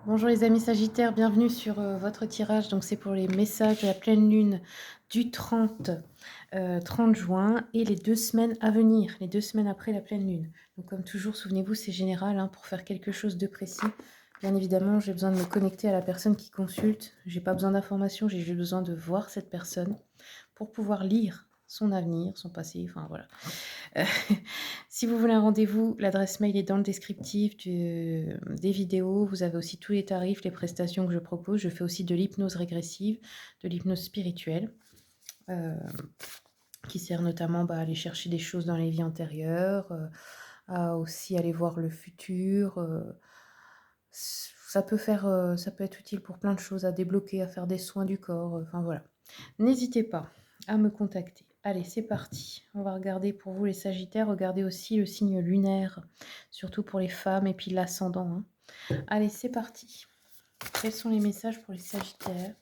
Bonjour les amis Sagittaires, bienvenue sur votre tirage. Donc c'est pour les messages de la pleine lune du 30 juin et les 2 semaines à venir, les 2 semaines après la pleine lune. Donc comme toujours, souvenez-vous, c'est général hein, pour faire quelque chose de précis. Bien évidemment, j'ai besoin de me connecter à la personne qui consulte. J'ai pas besoin d'informations, j'ai juste besoin de voir cette personne pour pouvoir lire son avenir, son passé, enfin voilà. Euh, Si vous voulez un rendez-vous, l'adresse mail est dans le descriptif des vidéos. Vous avez aussi tous les tarifs, les prestations que je propose. Je fais aussi de l'hypnose régressive, de l'hypnose spirituelle, euh, qui sert notamment à aller chercher des choses dans les vies antérieures, à aussi aller voir le futur. Ça peut être utile pour plein de choses, à débloquer, à faire des soins du corps. Enfin voilà. N'hésitez pas à me contacter. Allez, c'est parti. On va regarder pour vous les Sagittaires. Regardez aussi le signe lunaire, surtout pour les femmes et puis l'ascendant. Hein. Allez, c'est parti. Quels sont les messages pour les Sagittaires?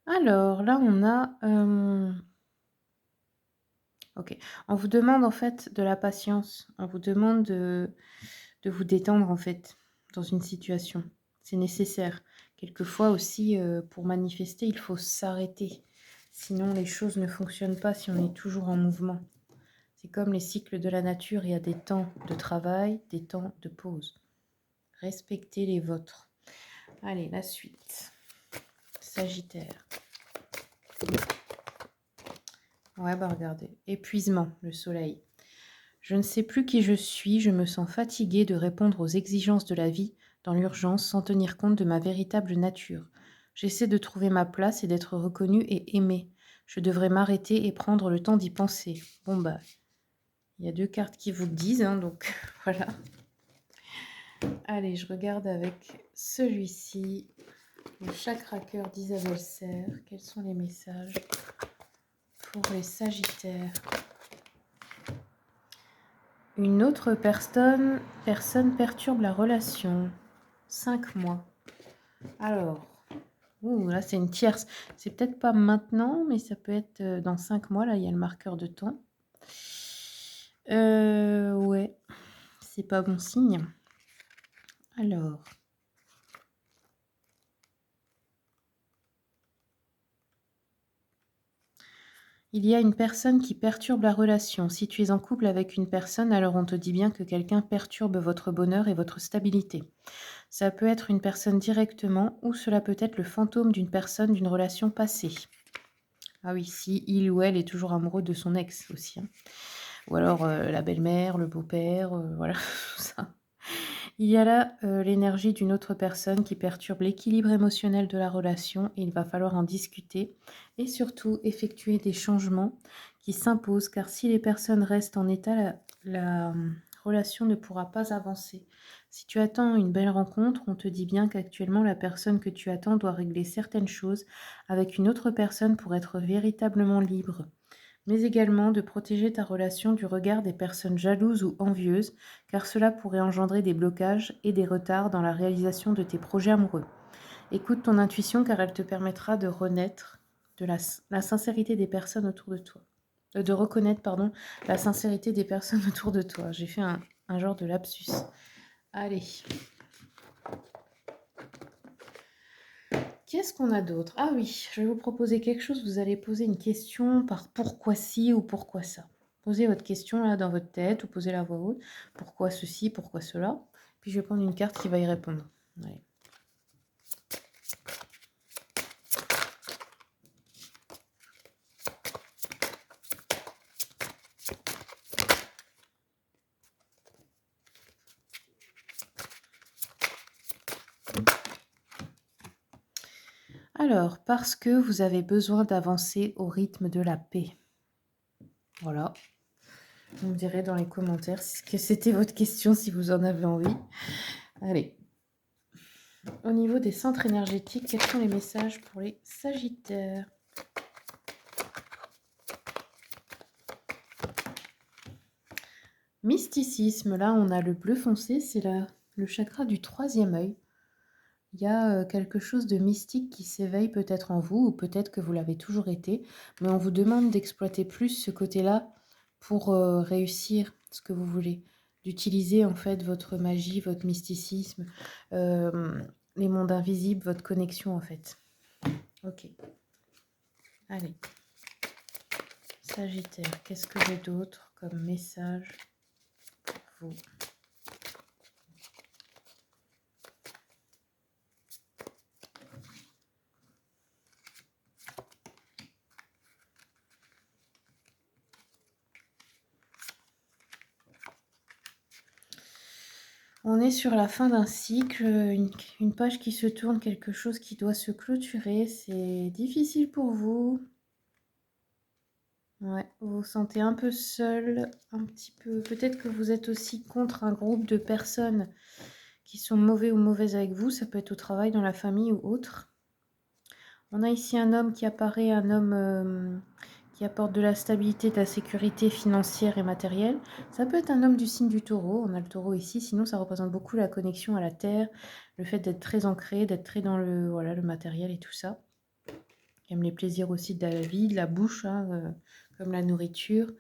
Alors, là, on a... Ok. On vous demande en fait de la patience. On vous demande de vous détendre en fait dans une situation. C'est nécessaire. Quelquefois aussi, pour manifester, il faut s'arrêter. Sinon, les choses ne fonctionnent pas si on est toujours en mouvement. C'est comme les cycles de la nature, il y a des temps de travail, des temps de pause. Respectez les vôtres. Allez, la suite. Sagittaire. Ouais, bah regardez. Épuisement, le soleil. Je ne sais plus qui je suis, je me sens fatiguée de répondre aux exigences de la vie dans l'urgence sans tenir compte de ma véritable nature. J'essaie de trouver ma place et d'être reconnue et aimée. Je devrais m'arrêter et prendre le temps d'y penser. Bon bah, il y a deux cartes qui vous le disent, hein, donc voilà. Allez, je regarde avec celui-ci, le chakra cœur d'Isabelle Serre. Quels sont les messages pour les Sagittaires? Une autre personne perturbe la relation. 5 mois. Alors, là c'est une tierce. C'est peut-être pas maintenant, mais ça peut être dans 5 mois. Là, il y a le marqueur de temps. Ouais, c'est pas bon signe. Alors, il y a une personne qui perturbe la relation. Si tu es en couple avec une personne, alors on te dit bien que quelqu'un perturbe votre bonheur et votre stabilité. Ça peut être une personne directement ou cela peut être le fantôme d'une personne d'une relation passée. Ah oui, si il ou elle est toujours amoureux de son ex aussi. Hein. Ou alors la belle-mère, le beau-père, voilà, tout ça. Il y a là l'énergie d'une autre personne qui perturbe l'équilibre émotionnel de la relation et il va falloir en discuter et surtout effectuer des changements qui s'imposent car si les personnes restent en état, la relation ne pourra pas avancer. Si tu attends une belle rencontre, on te dit bien qu'actuellement la personne que tu attends doit régler certaines choses avec une autre personne pour être véritablement libre mais également de protéger ta relation du regard des personnes jalouses ou envieuses, car cela pourrait engendrer des blocages et des retards dans la réalisation de tes projets amoureux. Écoute ton intuition car elle te permettra de renaître de la sincérité des personnes autour de toi. De reconnaître, pardon, la sincérité des personnes autour de toi. J'ai fait un genre de lapsus. Allez. Qu'est-ce qu'on a d'autre? Ah oui, je vais vous proposer quelque chose. Vous allez poser une question par pourquoi ci ou pourquoi ça. Posez votre question là dans votre tête ou posez-la à voix haute. Pourquoi ceci, pourquoi cela. Puis je vais prendre une carte qui va y répondre. Allez. Alors, parce que vous avez besoin d'avancer au rythme de la paix. Voilà. Vous me direz dans les commentaires que c'était votre question si vous en avez envie. Allez. Au niveau des centres énergétiques, quels sont les messages pour les Sagittaires? Mysticisme, là on a le bleu foncé, c'est le chakra du troisième œil. Il y a quelque chose de mystique qui s'éveille peut-être en vous, ou peut-être que vous l'avez toujours été, mais on vous demande d'exploiter plus ce côté-là pour réussir ce que vous voulez, d'utiliser en fait votre magie, votre mysticisme, les mondes invisibles, votre connexion en fait. Ok, allez. Sagittaire, qu'est-ce que j'ai d'autre comme message pour vous? On est sur la fin d'un cycle, une page qui se tourne, quelque chose qui doit se clôturer. C'est difficile pour vous. Ouais, vous vous sentez un peu seul, un petit peu. Peut-être que vous êtes aussi contre un groupe de personnes qui sont mauvais ou mauvaises avec vous. Ça peut être au travail, dans la famille ou autre. On a ici un homme qui apparaît, un homme qui apporte de la stabilité, de la sécurité financière et matérielle. Ça peut être un homme du signe du taureau, on a le taureau ici, sinon ça représente beaucoup la connexion à la terre, le fait d'être très ancré, d'être très dans le, voilà, le matériel et tout ça. Il aime les plaisirs aussi de la vie, de la bouche, hein, comme la nourriture.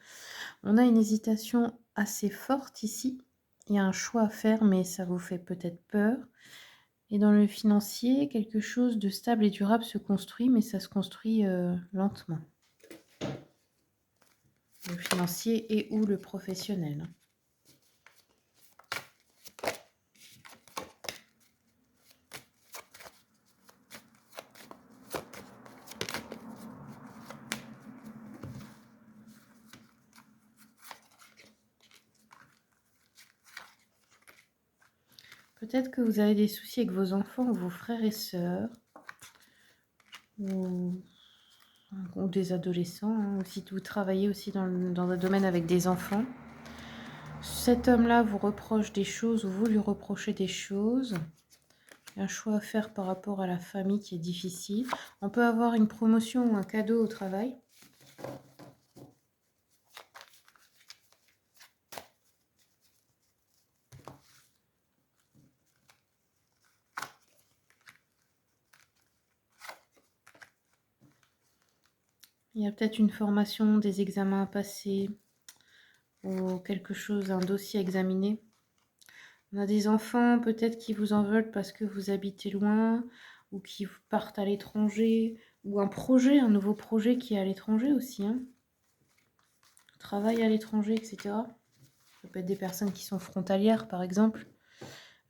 On a une hésitation assez forte ici. Il y a un choix à faire, mais ça vous fait peut-être peur. Et dans le financier, quelque chose de stable et durable se construit, mais ça se construit lentement. Le financier et ou le professionnel. Peut-être que vous avez des soucis avec vos enfants ou vos frères et sœurs, ou des adolescents, hein, si vous travaillez aussi dans un domaine avec des enfants. Cet homme-là vous reproche des choses ou vous lui reprochez des choses. Il y a un choix à faire par rapport à la famille qui est difficile. On peut avoir une promotion ou un cadeau au travail. Il y a peut-être une formation, des examens à passer, ou quelque chose, un dossier à examiner. On a des enfants peut-être qui vous en veulent parce que vous habitez loin, ou qui partent à l'étranger, ou un projet, un nouveau projet qui est à l'étranger aussi, hein. Travail à l'étranger, etc. Ça peut être des personnes qui sont frontalières, par exemple,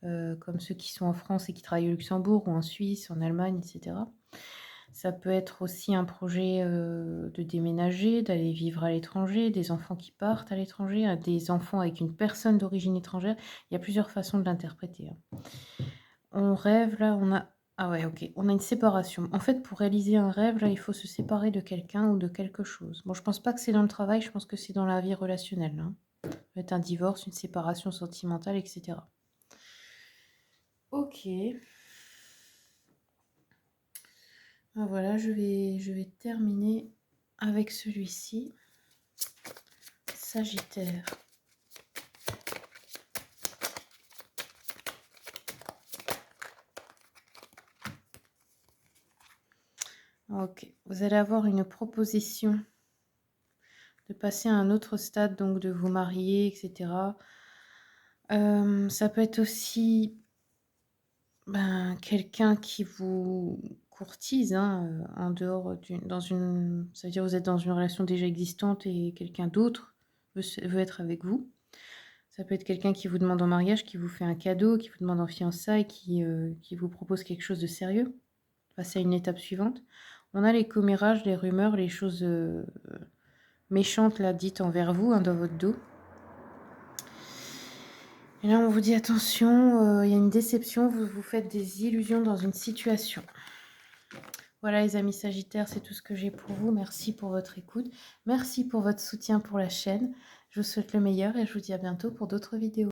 comme ceux qui sont en France et qui travaillent au Luxembourg, ou en Suisse, en Allemagne, etc. Ça peut être aussi un projet de déménager, d'aller vivre à l'étranger, des enfants qui partent à l'étranger, des enfants avec une personne d'origine étrangère. Il y a plusieurs façons de l'interpréter, hein. On rêve, là, on a... Ah ouais, ok. On a une séparation. En fait, pour réaliser un rêve, là, il faut se séparer de quelqu'un ou de quelque chose. Bon, je pense pas que c'est dans le travail, je pense que c'est dans la vie relationnelle, hein. Ça peut être un divorce, une séparation sentimentale, etc. Ok. Ah, voilà, je vais terminer avec celui-ci. Sagittaire. Ok, vous allez avoir une proposition de passer à un autre stade, donc de vous marier, etc. Ça peut être aussi quelqu'un qui vous courtise, hein, en dehors dans une... Ça veut dire que vous êtes dans une relation déjà existante et quelqu'un d'autre veut être avec vous. Ça peut être quelqu'un qui vous demande en mariage, qui vous fait un cadeau, qui vous demande en fiançailles, qui vous propose quelque chose de sérieux. Passer à une étape suivante. On a les commérages, les rumeurs, les choses méchantes là dites envers vous, hein, dans votre dos. Et là, on vous dit attention, il y a une déception, vous vous faites des illusions dans une situation. Voilà les amis Sagittaires, c'est tout ce que j'ai pour vous. Merci pour votre écoute. Merci pour votre soutien pour la chaîne. Je vous souhaite le meilleur et je vous dis à bientôt pour d'autres vidéos.